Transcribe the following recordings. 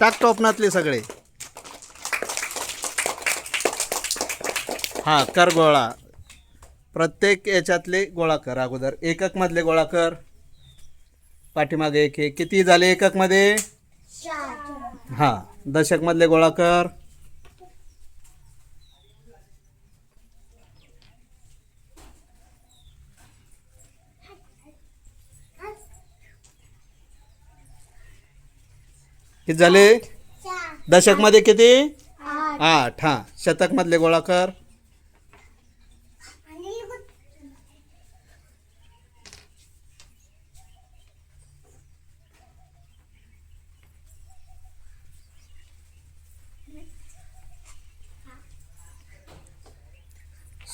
टाक टोपणातले सगळे. हां कर गोळा. प्रत्येक याच्यातले गोळा कर. अगोदर एकक मधले गोळा कर. पाठीमागे एक एक. किती झाले एकक मध्ये? 4. हां दशक मधले गोळा कर. किती झाले? 4. दशक मध्ये किती? 8. 8. हां शतक मधले गोळा कर.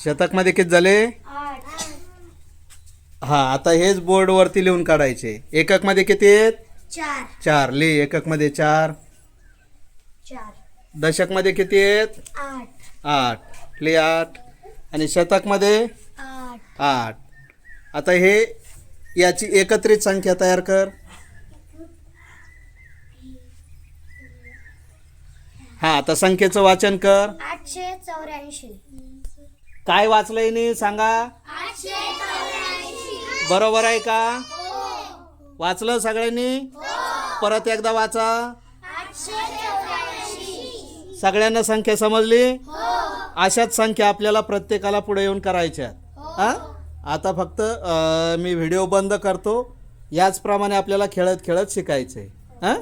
शतक मध्ये किती झाले? 8. हां आता हेच बोर्ड वरती लिहून काढायचे. एकक मध्ये किती आहेत? 4. 4. लिह एकक मध्ये 4. 4. दशक मध्ये किती आहेत? 8. 8. लिह 8. आणि शतक मध्ये 8. 8. आता हे याची एकत्रित संख्या तयार कर. हां आता संख्येचं वाचन कर. 884. काय वाचलंय नी सांगा. 884. बरोबर आहे का? वाचलं सगळ्यांनी? परत एकदा वाचा. 884. सगळ्यांना संख्या समजली? अशाच संख्या आपल्याला प्रत्येकाला पुढे येऊन करायच्या. हां आता फक्त मी व्हिडिओ बंद करतो. याचप्रमाणे आपल्याला खेळत खेळत शिकायचं आहे. हां